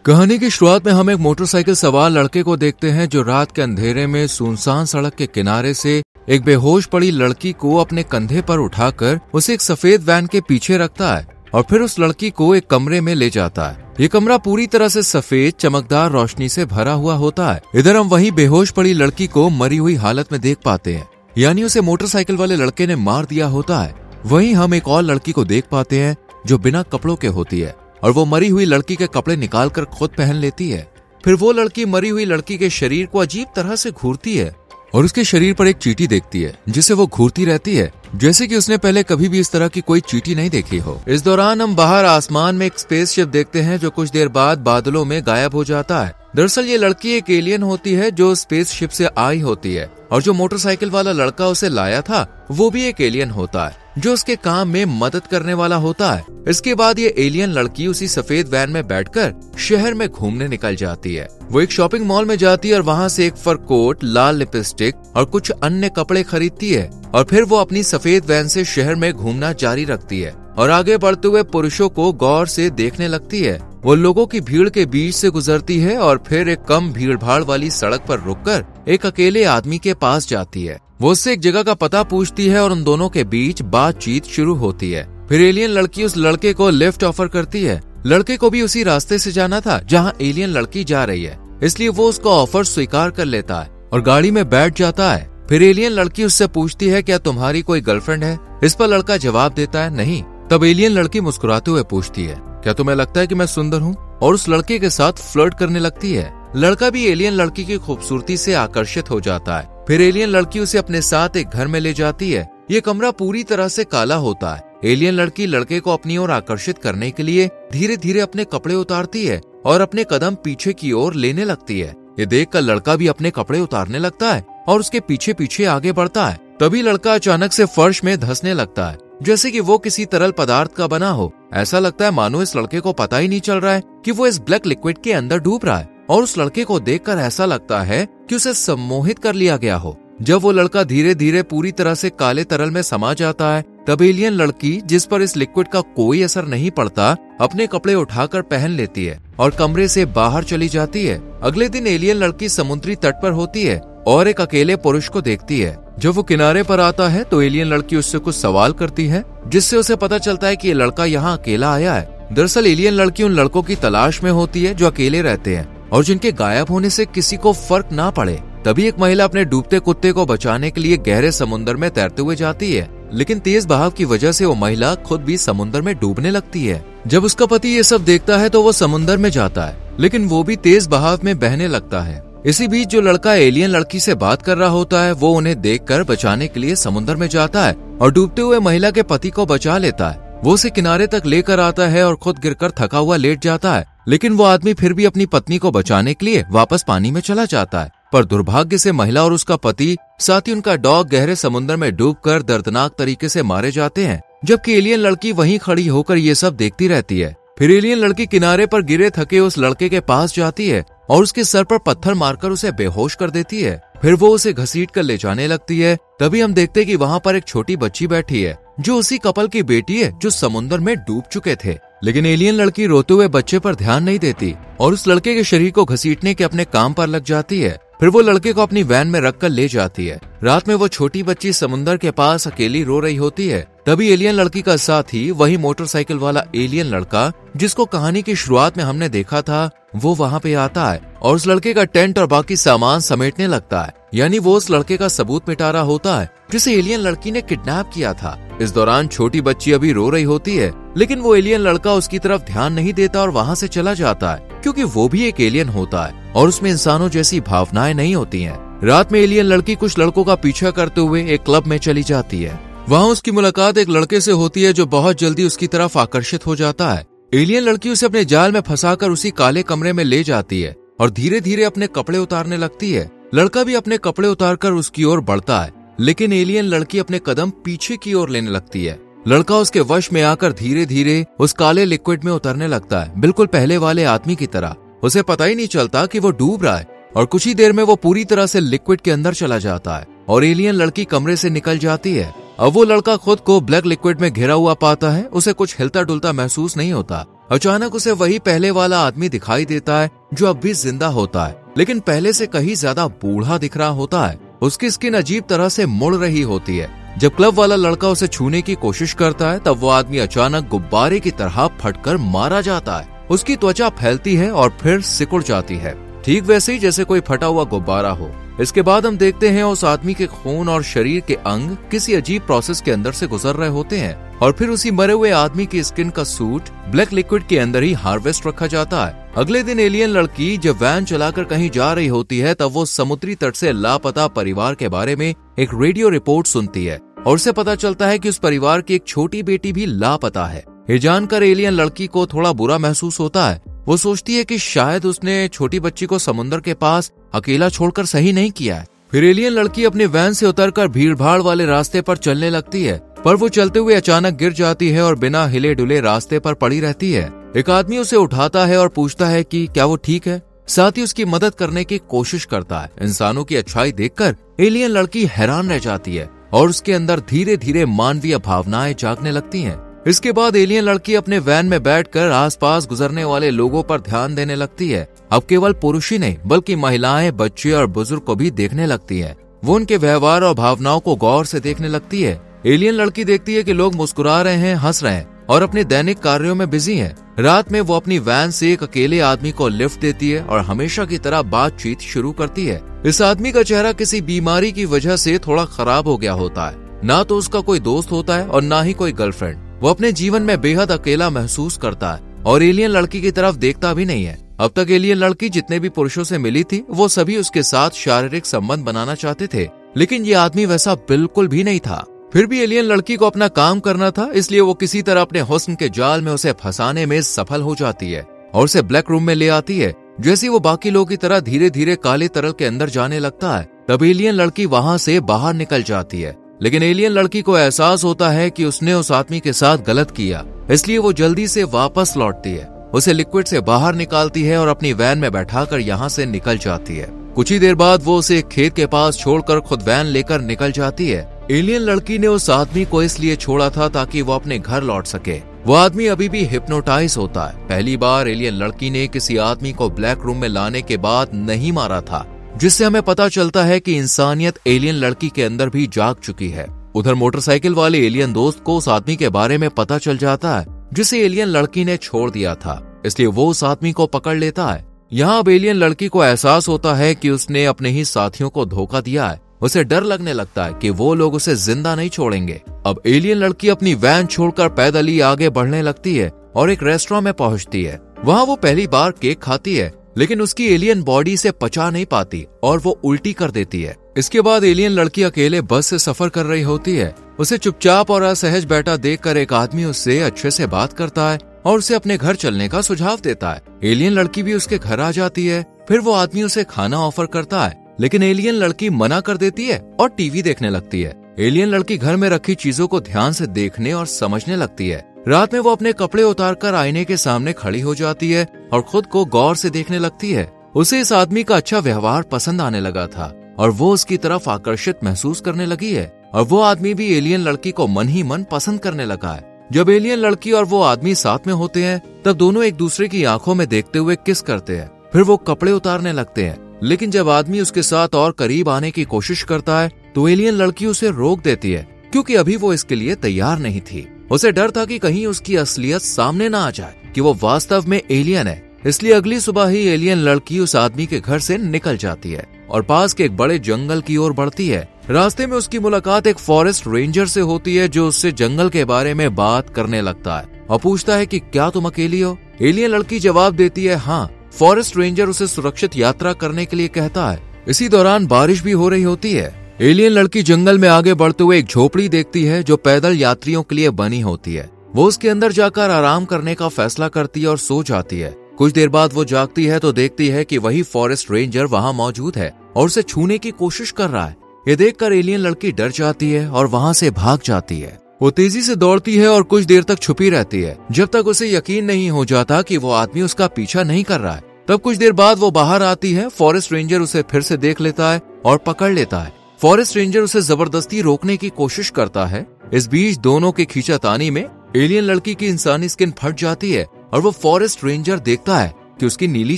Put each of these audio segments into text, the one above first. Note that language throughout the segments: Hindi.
कहानी की शुरुआत में हम एक मोटरसाइकिल सवार लड़के को देखते हैं जो रात के अंधेरे में सुनसान सड़क के किनारे से एक बेहोश पड़ी लड़की को अपने कंधे पर उठाकर उसे एक सफेद वैन के पीछे रखता है और फिर उस लड़की को एक कमरे में ले जाता है। ये कमरा पूरी तरह से सफेद चमकदार रोशनी से भरा हुआ होता है। इधर हम वही बेहोश पड़ी लड़की को मरी हुई हालत में देख पाते हैं, यानी उसे मोटरसाइकिल वाले लड़के ने मार दिया होता है। वहीं हम एक और लड़की को देख पाते हैं जो बिना कपड़ों के होती है और वो मरी हुई लड़की के कपड़े निकालकर खुद पहन लेती है। फिर वो लड़की मरी हुई लड़की के शरीर को अजीब तरह से घूरती है और उसके शरीर पर एक चींटी देखती है जिसे वो घूरती रहती है, जैसे कि उसने पहले कभी भी इस तरह की कोई चींटी नहीं देखी हो। इस दौरान हम बाहर आसमान में एक स्पेसशिप देखते हैं जो कुछ देर बाद बादलों में गायब हो जाता है। दरअसल ये लड़की एक एलियन होती है जो स्पेसशिप से आई होती है और जो मोटरसाइकिल वाला लड़का उसे लाया था वो भी एक एलियन होता है जो उसके काम में मदद करने वाला होता है। इसके बाद ये एलियन लड़की उसी सफेद वैन में बैठकर शहर में घूमने निकल जाती है। वो एक शॉपिंग मॉल में जाती है और वहाँ से एक फर कोट, लाल लिपस्टिक और कुछ अन्य कपड़े खरीदती है और फिर वो अपनी सफेद वैन से शहर में घूमना जारी रखती है और आगे बढ़ते हुए पुरुषों को गौर से देखने लगती है। वो लोगों की भीड़ के बीच से गुजरती है और फिर एक कम भीड़ भाड़ वाली सड़क पर रुककर एक अकेले आदमी के पास जाती है। वो उससे एक जगह का पता पूछती है और उन दोनों के बीच बातचीत शुरू होती है। फिर एलियन लड़की उस लड़के को लिफ्ट ऑफर करती है। लड़के को भी उसी रास्ते से जाना था जहां एलियन लड़की जा रही है, इसलिए वो उसका ऑफर स्वीकार कर लेता है और गाड़ी में बैठ जाता है। फिर एलियन लड़की उससे पूछती है क्या तुम्हारी कोई गर्लफ्रेंड है? इस पर लड़का जवाब देता है नहीं। तब एलियन लड़की मुस्कुराते हुए पूछती है क्या तुम्हें लगता है कि मैं सुंदर हूँ? और उस लड़के के साथ फ्लर्ट करने लगती है। लड़का भी एलियन लड़की की खूबसूरती से आकर्षित हो जाता है। फिर एलियन लड़की उसे अपने साथ एक घर में ले जाती है। ये कमरा पूरी तरह से काला होता है। एलियन लड़की लड़के को अपनी ओर आकर्षित करने के लिए धीरे धीरे अपने कपड़े उतारती है और अपने कदम पीछे की ओर लेने लगती है। ये देखकर लड़का भी अपने कपड़े उतारने लगता है और उसके पीछे पीछे आगे बढ़ता है। तभी लड़का अचानक से फर्श में धंसने लगता है जैसे कि वो किसी तरल पदार्थ का बना हो। ऐसा लगता है मानो इस लड़के को पता ही नहीं चल रहा है कि वो इस ब्लैक लिक्विड के अंदर डूब रहा है और उस लड़के को देखकर ऐसा लगता है कि उसे सम्मोहित कर लिया गया हो। जब वो लड़का धीरे धीरे पूरी तरह से काले तरल में समा जाता है तब एलियन लड़की, जिस पर इस लिक्विड का कोई असर नहीं पड़ता, अपने कपड़े उठाकर पहन लेती है और कमरे से बाहर चली जाती है। अगले दिन एलियन लड़की समुद्री तट पर होती है और एक अकेले पुरुष को देखती है। जब वो किनारे पर आता है तो एलियन लड़की उससे कुछ सवाल करती है जिससे उसे पता चलता है कि ये लड़का यहाँ अकेला आया है। दरअसल एलियन लड़की उन लड़कों की तलाश में होती है जो अकेले रहते हैं और जिनके गायब होने से किसी को फर्क ना पड़े। तभी एक महिला अपने डूबते कुत्ते को बचाने के लिए गहरे समुद्र में तैरते हुए जाती है, लेकिन तेज बहाव की वजह से वो महिला खुद भी समुद्र में डूबने लगती है। जब उसका पति ये सब देखता है तो वो समुद्र में जाता है, लेकिन वो भी तेज बहाव में बहने लगता है। इसी बीच जो लड़का एलियन लड़की से बात कर रहा होता है वो उन्हें देखकर बचाने के लिए समुद्र में जाता है और डूबते हुए महिला के पति को बचा लेता है। वो उसे किनारे तक लेकर आता है और खुद गिरकर थका हुआ लेट जाता है, लेकिन वो आदमी फिर भी अपनी पत्नी को बचाने के लिए वापस पानी में चला जाता है। पर दुर्भाग्य से महिला और उसका पति, साथ ही उनका डॉग गहरे समुद्र में डूबकर दर्दनाक तरीके से मारे जाते हैं, जबकि एलियन लड़की वहीं खड़ी होकर ये सब देखती रहती है। फिर एलियन लड़की किनारे पर गिरे थके उस लड़के के पास जाती है और उसके सर पर पत्थर मारकर उसे बेहोश कर देती है। फिर वो उसे घसीट कर ले जाने लगती है। तभी हम देखते हैं कि वहाँ पर एक छोटी बच्ची बैठी है जो उसी कपल की बेटी है जो समुद्र में डूब चुके थे। लेकिन एलियन लड़की रोते हुए बच्चे पर ध्यान नहीं देती और उस लड़के के शरीर को घसीटने के अपने काम पर लग जाती है। फिर वो लड़के को अपनी वैन में रखकर ले जाती है। रात में वो छोटी बच्ची समुद्र के पास अकेली रो रही होती है। तभी एलियन लड़की का साथी, वही मोटरसाइकिल वाला एलियन लड़का जिसको कहानी की शुरुआत में हमने देखा था, वो वहाँ पे आता है और उस लड़के का टेंट और बाकी सामान समेटने लगता है, यानी वो उस लड़के का सबूत मिटा रहा होता है जिसे एलियन लड़की ने किडनैप किया था। इस दौरान छोटी बच्ची अभी रो रही होती है, लेकिन वो एलियन लड़का उसकी तरफ ध्यान नहीं देता और वहाँ से चला जाता है क्योंकि वो भी एक एलियन होता है और उसमें इंसानों जैसी भावनाएं नहीं होती हैं। रात में एलियन लड़की कुछ लड़कों का पीछा करते हुए एक क्लब में चली जाती है। वहाँ उसकी मुलाकात एक लड़के से होती है जो बहुत जल्दी उसकी तरफ आकर्षित हो जाता है। एलियन लड़की उसे अपने जाल में फंसाकर उसी काले कमरे में ले जाती है और धीरे धीरे अपने कपड़े उतारने लगती है। लड़का भी अपने कपड़े उतारकर उसकी ओर बढ़ता है, लेकिन एलियन लड़की अपने कदम पीछे की ओर लेने लगती है। लड़का उसके वश में आकर धीरे धीरे उस काले लिक्विड में उतरने लगता है, बिल्कुल पहले वाले आदमी की तरह। उसे पता ही नहीं चलता कि वो डूब रहा है और कुछ ही देर में वो पूरी तरह से लिक्विड के अंदर चला जाता है और एलियन लड़की कमरे से निकल जाती है। अब वो लड़का खुद को ब्लैक लिक्विड में घिरा हुआ पाता है। उसे कुछ हिलता डुलता महसूस नहीं होता। अचानक उसे वही पहले वाला आदमी दिखाई देता है जो अब भी जिंदा होता है, लेकिन पहले से कहीं ज्यादा बूढ़ा दिख रहा होता है। उसकी स्किन अजीब तरह से मुड़ रही होती है। जब क्लब वाला लड़का उसे छूने की कोशिश करता है तब वो आदमी अचानक गुब्बारे की तरह फटकर मारा जाता है। उसकी त्वचा फैलती है और फिर सिकुड़ जाती है, ठीक वैसे ही जैसे कोई फटा हुआ गुब्बारा हो। इसके बाद हम देखते हैं उस आदमी के खून और शरीर के अंग किसी अजीब प्रोसेस के अंदर से गुजर रहे होते हैं और फिर उसी मरे हुए आदमी की स्किन का सूट ब्लैक लिक्विड के अंदर ही हार्वेस्ट रखा जाता है। अगले दिन एलियन लड़की जब वैन चलाकर कहीं जा रही होती है तब वो समुद्री तट से लापता परिवार के बारे में एक रेडियो रिपोर्ट सुनती है और उसे पता चलता है कि उस परिवार की एक छोटी बेटी भी लापता है। ये जानकर एलियन लड़की को थोड़ा बुरा महसूस होता है। वो सोचती है कि शायद उसने छोटी बच्ची को समुद्र के पास अकेला छोड़कर सही नहीं किया है। फिर एलियन लड़की अपने वैन से उतरकर भीड़-भाड़ वाले रास्ते पर चलने लगती है, पर वो चलते हुए अचानक गिर जाती है और बिना हिले डुले रास्ते पर पड़ी रहती है। एक आदमी उसे उठाता है और पूछता है कि क्या वो ठीक है, साथ ही उसकी मदद करने की कोशिश करता है। इंसानों की अच्छाई देखकर एलियन लड़की हैरान रह जाती है और उसके अंदर धीरे धीरे मानवीय भावनाएं जागने लगती हैं। इसके बाद एलियन लड़की अपने वैन में बैठकर आसपास गुजरने वाले लोगों पर ध्यान देने लगती है। अब केवल पुरुष ही नहीं बल्कि महिलाएं, बच्चे और बुजुर्ग को भी देखने लगती है। वो उनके व्यवहार और भावनाओं को गौर से देखने लगती है। एलियन लड़की देखती है कि लोग मुस्कुरा रहे हैं, हंस रहे हैं और अपने दैनिक कार्यों में बिजी हैं। रात में वो अपनी वैन से एक अकेले आदमी को लिफ्ट देती है और हमेशा की तरह बातचीत शुरू करती है। इस आदमी का चेहरा किसी बीमारी की वजह से थोड़ा खराब हो गया होता है। ना तो उसका कोई दोस्त होता है और ना ही कोई गर्लफ्रेंड। वो अपने जीवन में बेहद अकेला महसूस करता है और एलियन लड़की की तरफ देखता भी नहीं है। अब तक एलियन लड़की जितने भी पुरुषों से मिली थी वो सभी उसके साथ शारीरिक संबंध बनाना चाहते थे, लेकिन ये आदमी वैसा बिल्कुल भी नहीं था। फिर भी एलियन लड़की को अपना काम करना था, इसलिए वो किसी तरह अपने हुस्न के जाल में उसे फंसाने में सफल हो जाती है और उसे ब्लैक रूम में ले आती है। जैसे वो बाकी लोगों की तरह धीरे धीरे काले तरल के अंदर जाने लगता है तब एलियन लड़की वहां से बाहर निकल जाती है, लेकिन एलियन लड़की को एहसास होता है कि उसने उस आदमी के साथ गलत किया, इसलिए वो जल्दी से वापस लौटती है। उसे लिक्विड से बाहर निकालती है और अपनी वैन में बैठाकर यहाँ से निकल जाती है। कुछ ही देर बाद वो उसे खेत के पास छोड़कर खुद वैन लेकर निकल जाती है। एलियन लड़की ने उस आदमी को इसलिए छोड़ा था ताकि वो अपने घर लौट सके। वो आदमी अभी भी हिप्नोटाइज होता है। पहली बार एलियन लड़की ने किसी आदमी को ब्लैक रूम में लाने के बाद नहीं मारा था, जिससे हमें पता चलता है कि इंसानियत एलियन लड़की के अंदर भी जाग चुकी है। उधर मोटरसाइकिल वाले एलियन दोस्त को उस आदमी के बारे में पता चल जाता है जिसे एलियन लड़की ने छोड़ दिया था, इसलिए वो उस आदमी को पकड़ लेता है। यहाँ अब एलियन लड़की को एहसास होता है कि उसने अपने ही साथियों को धोखा दिया है। उसे डर लगने लगता है कि वो लोग उसे जिंदा नहीं छोड़ेंगे। अब एलियन लड़की अपनी वैन छोड़कर पैदल ही आगे बढ़ने लगती है और एक रेस्टोरेंट में पहुंचती है। वहाँ वो पहली बार केक खाती है, लेकिन उसकी एलियन बॉडी से पचा नहीं पाती और वो उल्टी कर देती है। इसके बाद एलियन लड़की अकेले बस से सफर कर रही होती है। उसे चुपचाप और असहज बैठा देखकर एक आदमी उससे अच्छे से बात करता है और उसे अपने घर चलने का सुझाव देता है। एलियन लड़की भी उसके घर आ जाती है। फिर वो आदमी उसे खाना ऑफर करता है, लेकिन एलियन लड़की मना कर देती है और टीवी देखने लगती है। एलियन लड़की घर में रखी चीजों को ध्यान से देखने और समझने लगती है। रात में वो अपने कपड़े उतारकर आईने के सामने खड़ी हो जाती है और खुद को गौर से देखने लगती है। उसे इस आदमी का अच्छा व्यवहार पसंद आने लगा था और वो उसकी तरफ आकर्षित महसूस करने लगी है और वो आदमी भी एलियन लड़की को मन ही मन पसंद करने लगा है। जब एलियन लड़की और वो आदमी साथ में होते हैं तब दोनों एक दूसरे की आंखों में देखते हुए किस करते हैं। फिर वो कपड़े उतारने लगते हैं, लेकिन जब आदमी उसके साथ और करीब आने की कोशिश करता है तो एलियन लड़की उसे रोक देती है, क्योंकि अभी वो इसके लिए तैयार नहीं थी। उसे डर था कि कहीं उसकी असलियत सामने ना आ जाए कि वो वास्तव में एलियन है। इसलिए अगली सुबह ही एलियन लड़की उस आदमी के घर से निकल जाती है और पास के एक बड़े जंगल की ओर बढ़ती है। रास्ते में उसकी मुलाकात एक फॉरेस्ट रेंजर से होती है जो उससे जंगल के बारे में बात करने लगता है और पूछता है कि क्या तुम अकेली हो। एलियन लड़की जवाब देती है हाँ। फॉरेस्ट रेंजर उसे सुरक्षित यात्रा करने के लिए कहता है। इसी दौरान बारिश भी हो रही होती है। एलियन लड़की जंगल में आगे बढ़ते हुए एक झोपड़ी देखती है जो पैदल यात्रियों के लिए बनी होती है। वो उसके अंदर जाकर आराम करने का फैसला करती है और सो जाती है। कुछ देर बाद वो जागती है तो देखती है कि वही फॉरेस्ट रेंजर वहाँ मौजूद है और उसे छूने की कोशिश कर रहा है। ये देखकर एलियन लड़की डर जाती है और वहाँ से भाग जाती है। वो तेजी से दौड़ती है और कुछ देर तक छुपी रहती है जब तक उसे यकीन नहीं हो जाता कि वो आदमी उसका पीछा नहीं कर रहा है। तब कुछ देर बाद वो बाहर आती है। फॉरेस्ट रेंजर उसे फिर से देख लेता है और पकड़ लेता है। फॉरेस्ट रेंजर उसे जबरदस्ती रोकने की कोशिश करता है, इस बीच दोनों के खींचातानी में एलियन लड़की की इंसानी स्किन फट जाती है और वो फॉरेस्ट रेंजर देखता है कि उसकी नीली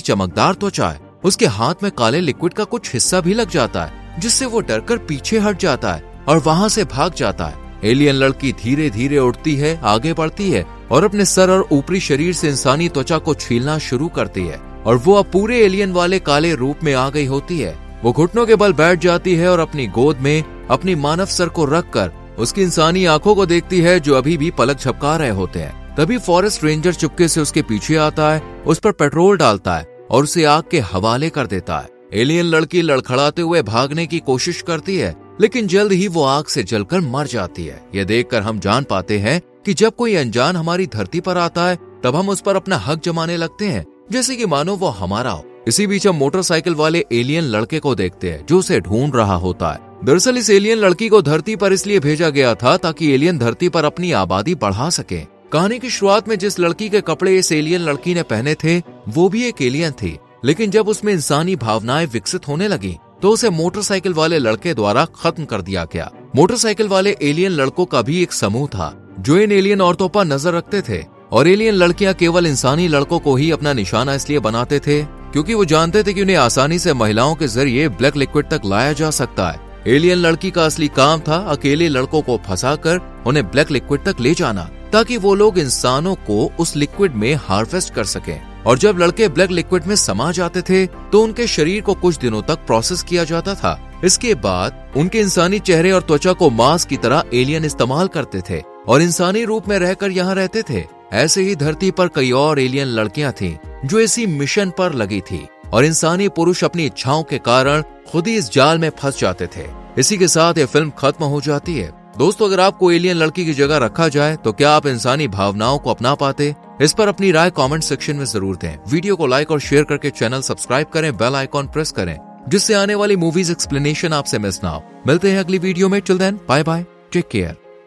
चमकदार त्वचा है। उसके हाथ में काले लिक्विड का कुछ हिस्सा भी लग जाता है, जिससे वो डरकर पीछे हट जाता है और वहां से भाग जाता है। एलियन लड़की धीरे धीरे उठती है, आगे बढ़ती है और अपने सर और ऊपरी शरीर से इंसानी त्वचा को छीलना शुरू करती है और वो अब पूरे एलियन वाले काले रूप में आ गई होती है। वो घुटनों के बल बैठ जाती है और अपनी गोद में अपनी मानव सर को रखकर उसकी इंसानी आंखों को देखती है, जो अभी भी पलक झपका रहे होते हैं। तभी फॉरेस्ट रेंजर चुपके से उसके पीछे आता है, उस पर पेट्रोल डालता है और उसे आग के हवाले कर देता है। एलियन लड़की लड़खड़ाते हुए भागने की कोशिश करती है, लेकिन जल्द ही वो आग से जलकर मर जाती है। ये देखकर हम जान पाते हैं कि जब कोई अनजान हमारी धरती पर आता है तब हम उस पर अपना हक जमाने लगते हैं, जैसे कि मानो वो हमारा हो। इसी बीच हम मोटरसाइकिल वाले एलियन लड़के को देखते हैं जो उसे ढूंढ रहा होता है। दरअसल इस एलियन लड़की को धरती पर इसलिए भेजा गया था ताकि एलियन धरती पर अपनी आबादी बढ़ा सके। कहानी की शुरुआत में जिस लड़की के कपड़े इस एलियन लड़की ने पहने थे वो भी एक एलियन थी, लेकिन जब उसमें इंसानी भावनाएं विकसित होने लगी तो उसे मोटरसाइकिल वाले लड़के द्वारा खत्म कर दिया गया। मोटरसाइकिल वाले एलियन लड़कों का भी एक समूह था जो इन एलियन औरतों पर नजर रखते थे, और एलियन लड़कियां केवल इंसानी लड़कों को ही अपना निशाना इसलिए बनाते थे क्योंकि वो जानते थे कि उन्हें आसानी से महिलाओं के जरिए ब्लैक लिक्विड तक लाया जा सकता है। एलियन लड़की का असली काम था अकेले लड़कों को फंसाकर उन्हें ब्लैक लिक्विड तक ले जाना, ताकि वो लोग इंसानों को उस लिक्विड में हार्वेस्ट कर सकें। और जब लड़के ब्लैक लिक्विड में समा जाते थे तो उनके शरीर को कुछ दिनों तक प्रोसेस किया जाता था। इसके बाद उनके इंसानी चेहरे और त्वचा को मास्क की तरह एलियन इस्तेमाल करते थे और इंसानी रूप में रहकर यहाँ रहते थे। ऐसे ही धरती पर कई और एलियन लड़कियां थीं जो इसी मिशन पर लगी थी, और इंसानी पुरुष अपनी इच्छाओं के कारण खुद ही इस जाल में फंस जाते थे। इसी के साथ ये फिल्म खत्म हो जाती है। दोस्तों, अगर आपको एलियन लड़की की जगह रखा जाए तो क्या आप इंसानी भावनाओं को अपना पाते? इस पर अपनी राय कमेंट सेक्शन में जरूर दें। वीडियो को लाइक और शेयर करके चैनल सब्सक्राइब करें, बेल आइकॉन प्रेस करें, जिससे आने वाली मूवीज एक्सप्लेनेशन आपसे मिस ना हो। मिलते हैं अगली वीडियो में। Till then, bye bye, take care.